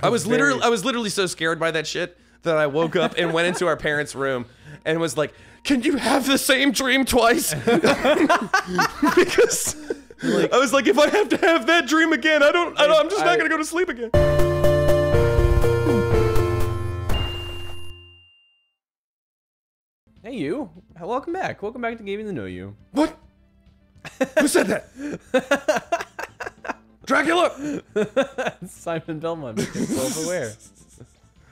I was literally so scared by that shit that I woke up and went into our parents' room and was like, "Can you have the same dream twice?" Because I was like, if I have to have that dream again, I'm just not gonna go to sleep again. Hey you, welcome back. Welcome back to Gaming the Know You. What? Who said that? Dracula! Simon Belmont, self-aware.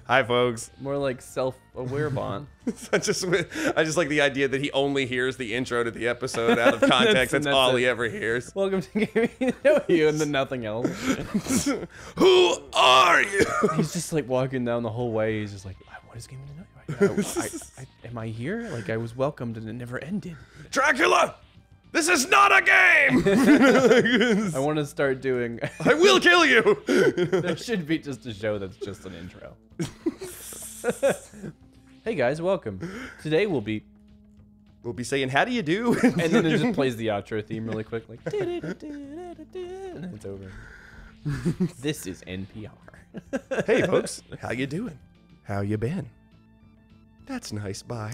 Hi, folks. More like self-aware Bond. I just like the idea that he only hears the intro to the episode out of context. that's all he ever hears. Welcome to Gaming the Know You, and then nothing else. Who are you? He's just like walking down the whole way. He's just like, what is Gaming the Know You? Am I here? Like I was welcomed and it never ended. Dracula! This is not a game! I want to start doing... I will kill you! There should be just a show that's just an intro. Hey guys, welcome. Today we'll be saying, how do you do? And then it just plays the outro theme really quick, like... And then it's over. This is NPR. Hey folks, how you doing? How you been? That's nice, bye.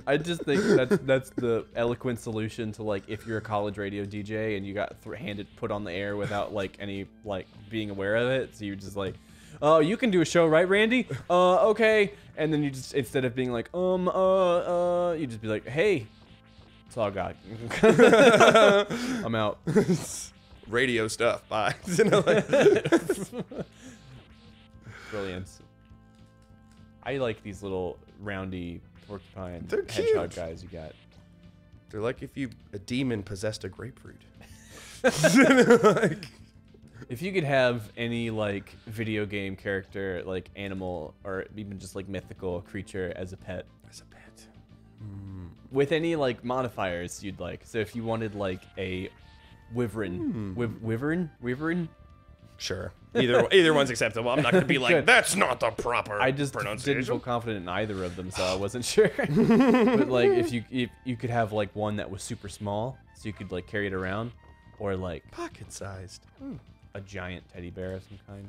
I just think that's the eloquent solution to, like, if you're a college radio DJ and you got put on the air without like any being aware of it, so you're just like, oh, you can do a show, right, Randy? Okay. And then you just, instead of being like, you just be like, hey, that's all I got. I'm out. Radio stuff, bye. Brilliant. I like these little roundy porcupine cute. hedgehog guys you got. They're like if a demon possessed a grapefruit. If you could have any like video game character, like animal, or even just like mythical creature as a pet. With any like modifiers you'd like. So if you wanted like a wyvern, wyvern. Sure. Either one's acceptable. I'm not gonna be like, that's not the proper I just pronunciation. didn't feel confident in either of them, so I wasn't sure. But like, if you could have like one that was super small, so you could like carry it around, or like pocket-sized, a giant teddy bear of some kind.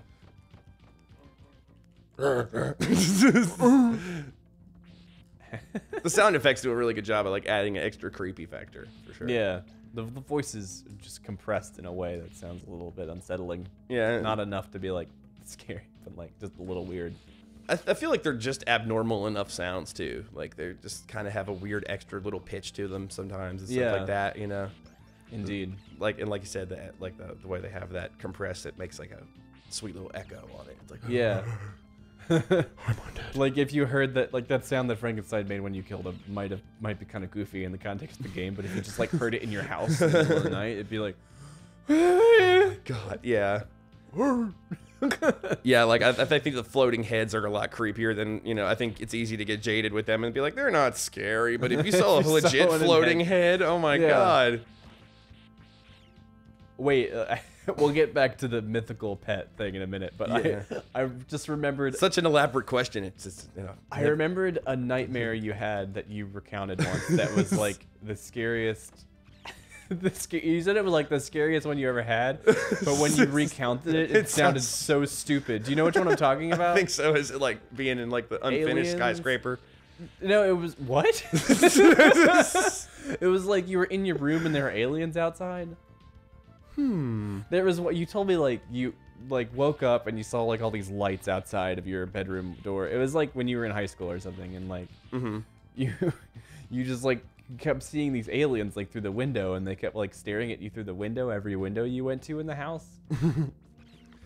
The sound effects do a really good job of like adding an extra creepy factor, for sure. Yeah. The voice is just compressed in a way that sounds a little bit unsettling. Yeah. Not enough to be like scary, but like just a little weird. I feel like they're just abnormal enough sounds too. Like they just kind of have a weird extra little pitch to them sometimes and stuff like that, you know. Indeed. And like you said, that like the way they have that compressed, it makes like a sweet little echo on it. It's like, yeah. I'm undead. Like if you heard that, like that sound that Frankenstein made when you killed him might be kind of goofy in the context of the game, but if you just like heard it in your house in the middle of the night, it'd be like, God, yeah. Yeah, like I think the floating heads are a lot creepier than, you know, I think it's easy to get jaded with them and be like, they're not scary, but if you saw a legit floating head, oh my God. Wait, we'll get back to the mythical pet thing in a minute, but yeah. I just remembered... Such an elaborate question. It's just, you know. I remembered a nightmare you had that you recounted once that was like the scariest... You said it was like the scariest one you ever had, but when you recounted it, it sounded so stupid. Do you know which one I'm talking about? I think so. Is it like being in like the unfinished skyscraper? No, it was... What? It was like you were in your room and there were aliens outside. There was what you told me, like you like woke up and you saw like all these lights outside of your bedroom door. It was like when you were in high school or something, and like you just like kept seeing these aliens like through the window, and they kept like staring at you through the window, every window you went to in the house.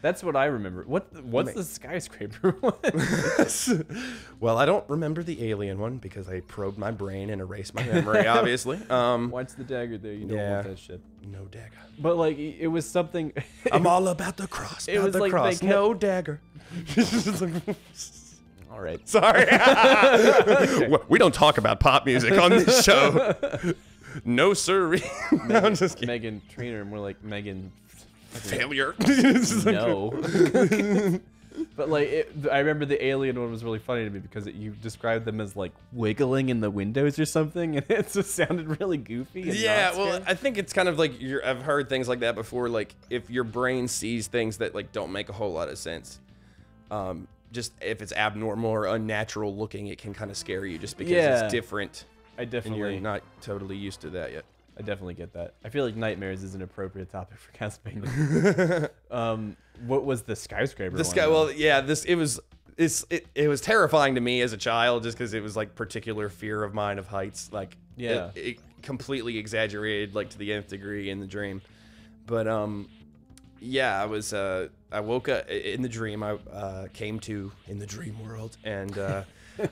That's what I remember. What's the skyscraper one? Well, I don't remember the alien one because I probed my brain and erased my memory, obviously. What's the dagger there? You don't want that shit. No dagger. But like it was something. I'm all about the cross. It was like cross. No dagger. All right. Sorry. Okay. We don't talk about pop music on this show. No, sir. No, I'm just kidding. Megan Trainor, more like Megan. Failure. No. But like, I remember the alien one was really funny to me because you described them as like wiggling in the windows or something, and it just sounded really goofy. And yeah, well, I think it's kind of like I've heard things like that before. Like if your brain sees things that like don't make a whole lot of sense, just if it's abnormal or unnatural looking, it can kind of scare you just because it's different. I definitely. And you're not totally used to that yet. I definitely get that. I feel like nightmares is an appropriate topic for Castlevania. What was the skyscraper? Well, yeah, it was terrifying to me as a child just because it was like particular fear of mine of heights. Like, yeah, it completely exaggerated like to the nth degree in the dream. But yeah, I woke up in the dream. I came to in the dream world, and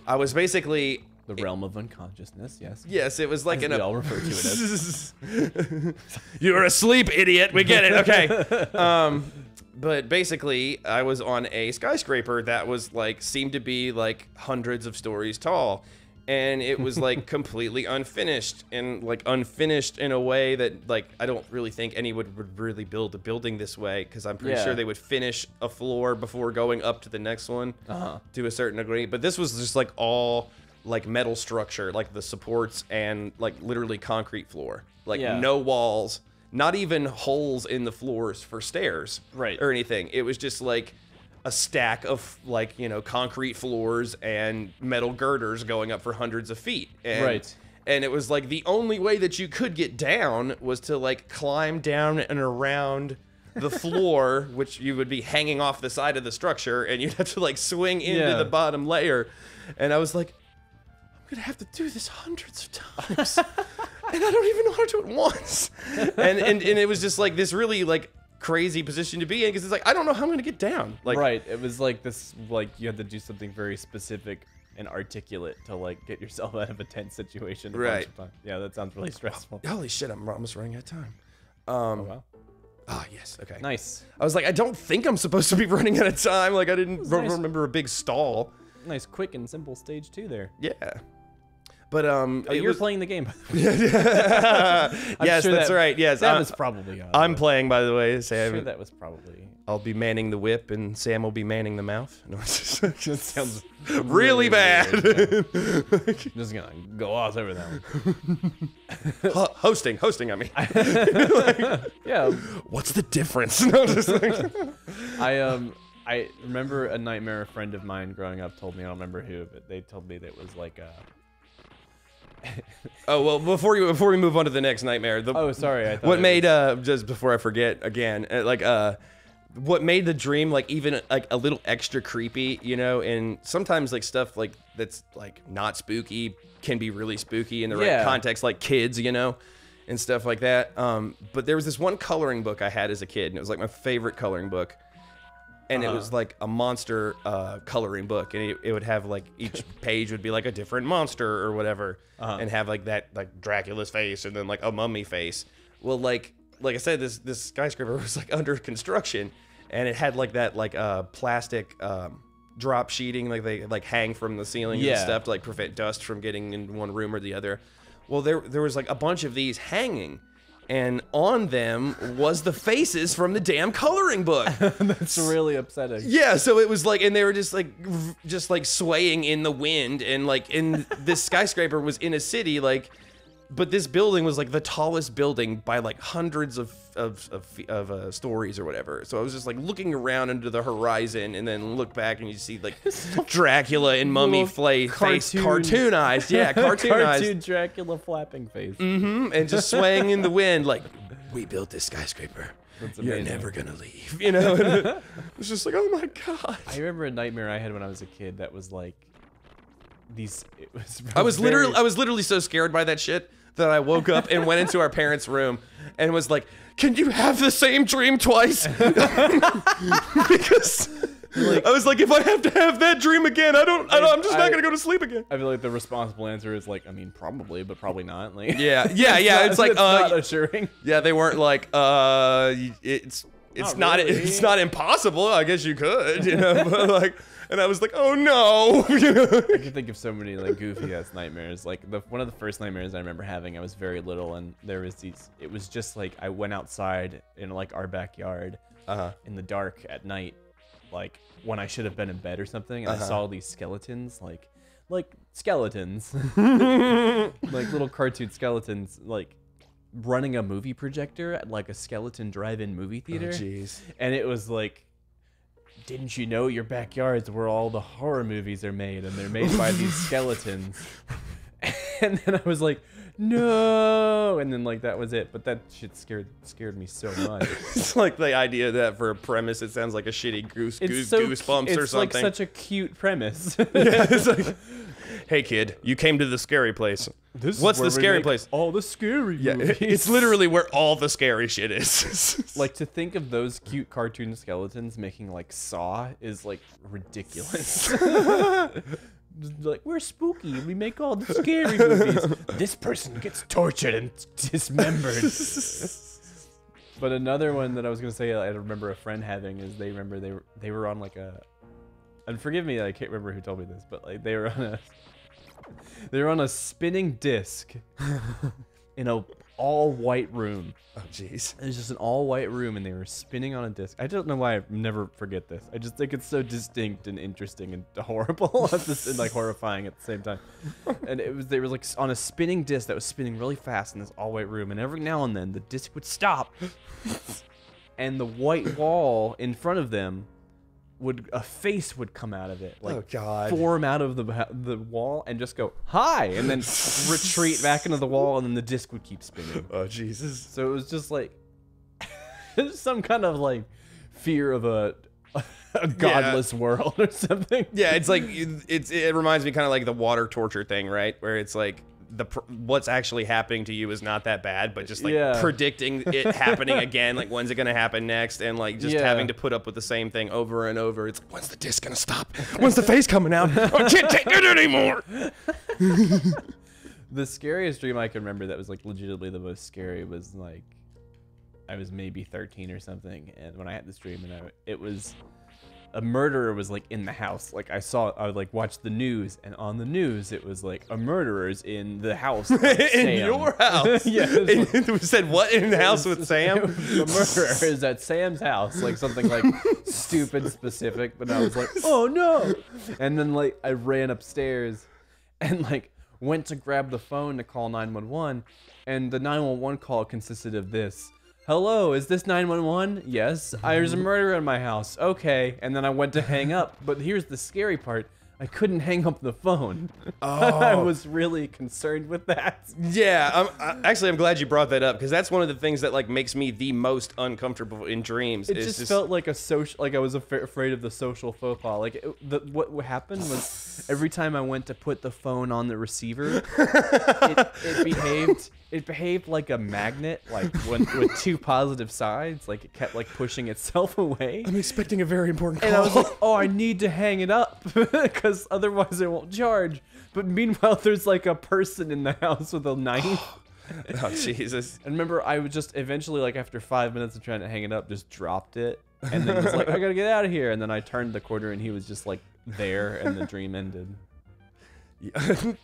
I was basically. The realm of unconsciousness, yes. Yes, it was like we all refer to it as. You're asleep, idiot. We get it. Okay. But basically, I was on a skyscraper that was like seemed to be like hundreds of stories tall, and it was like completely unfinished in a way that like I don't really think anyone would really build a building this way because I'm pretty sure they would finish a floor before going up to the next one to a certain degree. But this was just like all. Like metal structure, like the supports and like literally concrete floor, like no walls, not even holes in the floors for stairs, or anything. It was just like a stack of like concrete floors and metal girders going up for hundreds of feet. And, and it was like the only way that you could get down was to like climb down and around the floor, which you would be hanging off the side of the structure, and you'd have to like swing into the bottom layer. And I was like, I'm gonna have to do this hundreds of times, and I don't even know how to do it once. And it was just like this really like crazy position to be in because it's like I don't know how I'm gonna get down. Like it was like this like you had to do something very specific and articulate to like get yourself out of a tense situation. Right. Yeah, that sounds really stressful. Holy shit, I'm almost running out of time. Oh wow. Oh yes, okay. Nice. I was like, I don't think I'm supposed to be running out of time. Like I didn't remember a big stall. Nice, quick and simple stage 2 there. Yeah. But you're playing the game. Yes, sure that's right. Yes, that was probably. I'm playing, by the way. Sam. Sure, that was probably. I'll be manning the whip, and Sam will be manning the mouth. No, it sounds really bad. Just gonna gloss over that one. Hosting. I mean. Yeah. What's the difference? No, just like I remember a nightmare a friend of mine growing up told me. I don't remember who, but they told me that it was like a. Oh well, before we move on to the next nightmare. Sorry. I thought what made just before I forget again, what made the dream like even like a little extra creepy, and sometimes like stuff like that's like not spooky can be really spooky in the right context, like kids, and stuff like that. But there was this one coloring book I had as a kid, and it was like my favorite coloring book. And it was like a monster coloring book, and it would have like each page would be like a different monster or whatever, and have like that like Dracula's face and then like a mummy face. Well, like I said, this skyscraper was like under construction, and it had like that like plastic drop sheeting like they like hang from the ceiling and stuff to like prevent dust from getting in one room or the other. Well, there was like a bunch of these hanging. And on them was the faces from the damn coloring book. That's really upsetting. Yeah, so it was like, and they were just like swaying in the wind, and like in this skyscraper was in a city, like, but this building was like the tallest building by like hundreds of stories or whatever. So I was just like looking around into the horizon, and then look back and you see like Dracula and mummy face cartoonized. Yeah, cartoon Dracula flapping face. And just swaying in the wind like, we built this skyscraper. You're never gonna leave. And it's just like, oh my god. I remember a nightmare I had when I was a kid that was like I was literally so scared by that shit that I woke up and went into our parents' room and was like, can you have the same dream twice? Because I was like, if I have to have that dream again, I'm just not gonna go to sleep again. I feel like the responsible answer is like, I mean, probably, but probably not. Like, yeah. It's like, not assuring. Yeah, they weren't like, it's not impossible. I guess you could, but like. And I was like, oh no. I can think of so many like goofy ass nightmares. Like one of the first nightmares I remember having, I was very little, and there was it was just like I went outside in like our backyard in the dark at night, like when I should have been in bed or something, and I saw these skeletons, like skeletons, like little cartoon skeletons, like running a movie projector at like a skeleton drive-in movie theater. Oh, jeez. And it was like, didn't you know your backyard's where all the horror movies are made, and they're made by these skeletons? And then I was like, no, and then like that was it. But that shit scared me so much. It's like the idea that for a premise, it sounds like a shitty Goosebumps or something. It's like such a cute premise. Yeah, it's like, hey kid, you came to the scary place. What's the scary place? All the scary movies. It's literally where all the scary shit is. Like, to think of those cute cartoon skeletons making like Saw is like ridiculous. Like, we're spooky. We make all the scary movies. This person gets tortured and dismembered. But another one that I was gonna say I remember a friend having is they were on like a, and forgive me, I can't remember who told me this, but like they were on a spinning disc in a all white room. Oh jeez. It was just an all white room, and they were spinning on a disc. I don't know why I never forget this. I just think it's so distinct and interesting and horrible and like horrifying at the same time. And they were like on a spinning disc that was spinning really fast in this all white room, and every now and then the disc would stop, and the white wall in front of them a face would come out of it, like oh god, form out of the wall and just go hi, and then retreat back into the wall, and then the disc would keep spinning. Oh Jesus! So it was just like some kind of like fear of a godless world or something. Yeah, it's like it reminds me kind of like the water torture thing, right? Where it's like what's actually happening to you is not that bad, but just like predicting it happening again, like when's it gonna happen next, and like just having to put up with the same thing over and over. It's when's the disc gonna stop? When's the face coming out? I can't take it anymore. The scariest dream I can remember that was like legitimately the most scary was like I was maybe 13 or something, and when I had this dream, and it was a murderer was like in the house. Like I would like watch the news, and on the news it was like a murderer's in the house. In your house? Yeah. We said what in the house with Sam? The murderer is at Sam's house, like something like stupid specific. But I was like, oh no! And then like I ran upstairs, and like went to grab the phone to call 911, and the 911 call consisted of this. Hello, is this 911? Yes, there's a murderer in my house. Okay, and then I went to hang up, but here's the scary part. I couldn't hang up the phone. Oh. I was really concerned with that. Yeah, I'm glad you brought that up, because that's one of the things that like makes me the most uncomfortable in dreams. It just felt like a social, like I was afraid of the social faux pas. Like what happened was every time I went to put the phone on the receiver, it behaved like a magnet, like with two positive sides. Like it kept like pushing itself away. I'm expecting a very important call. And I was like, oh, I need to hang it up because otherwise it won't charge. But meanwhile, there's like a person in the house with a knife. Oh, Jesus. And remember, I would just eventually, like after 5 minutes of trying to hang it up, just dropped it. And then was like, I gotta get out of here. And then I turned the corner and he was just like there, and the dream ended. Yeah. And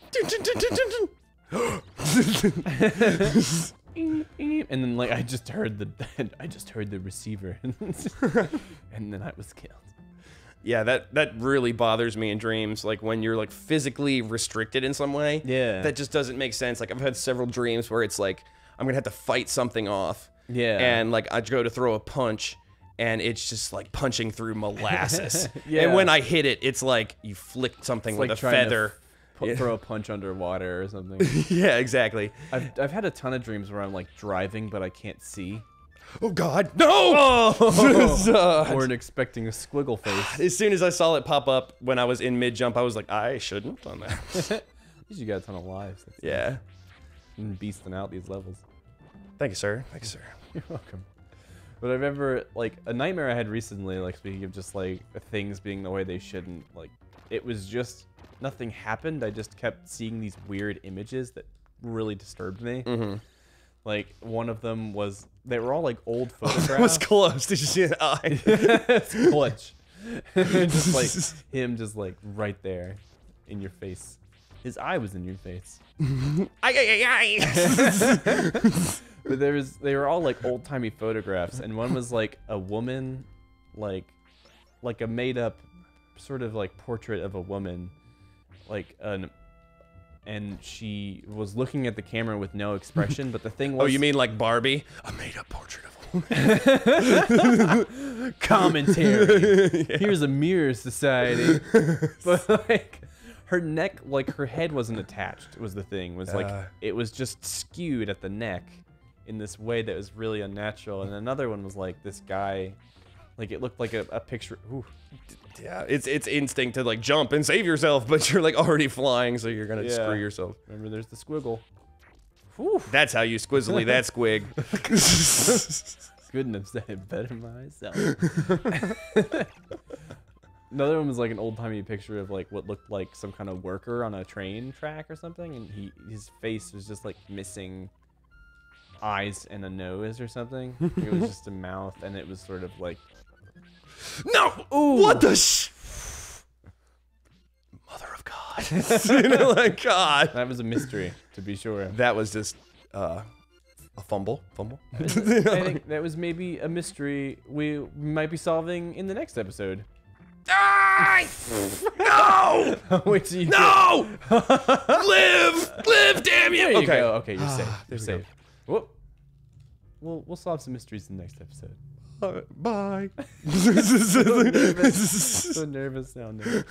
then like I just heard the receiver, and then I was killed. Yeah, that really bothers me in dreams, like when you're like physically restricted in some way. Yeah, that just doesn't make sense. Like I've had several dreams where it's like I'm gonna have to fight something off. Yeah, and like I go to throw a punch, and it's just like punching through molasses. Yeah, and when I hit it, it's like you flicked something with like a feather. Throw a punch underwater or something. Yeah, exactly. I've had a ton of dreams where I'm like driving, but I can't see. Oh God, no! Oh. I weren't expecting a squiggle face. As soon as I saw it pop up when I was in mid jump, I was like, I shouldn't have done that. At least you got a ton of lives. That's yeah. And beasting out these levels. Thank you, sir. Thank you, sir. You're welcome. But I remember like a nightmare I had recently, like speaking of just like things being the way they shouldn't, like it was just nothing happened. I just kept seeing these weird images that really disturbed me. Mm-hmm. Like one of them was, they were all like old photographs. That was close. Did you see an eye? It's clutch. Just like him, just like right there in your face. His eye was in your face. But they were all like old timey photographs, and one was like a woman, like like a made-up sort of like portrait of a woman, and she was looking at the camera with no expression. But the thing was, Oh, you mean like Barbie? A made-up portrait of a woman. commentary. Here's a mirror society. But like her neck, like her head wasn't attached. Was the thing was like it was just skewed at the neck in this way that was really unnatural. And another one was like this guy, like it looked like a picture. Ooh. Yeah, it's instinct to like jump and save yourself, but you're like already flying, so you're gonna screw yourself. Remember, there's the squiggle. Whew. That's how you squizzly that squig. Couldn't have said it better myself. Another one was like an old-timey picture of like what looked like some kind of worker on a train track or something, and his face was just like missing eyes and a nose or something. It was just a mouth, and it was sort of like, no! Ooh. What the Mother of God. Like, God. That was a mystery, to be sure. That was just a fumble. I think that was maybe a mystery we might be solving in the next episode. No! Wait till you no! Live, damn you! There you Okay. go. Okay, you're safe. You're safe. Whoop. We'll solve some mysteries in the next episode. Bye. So nervous sounding.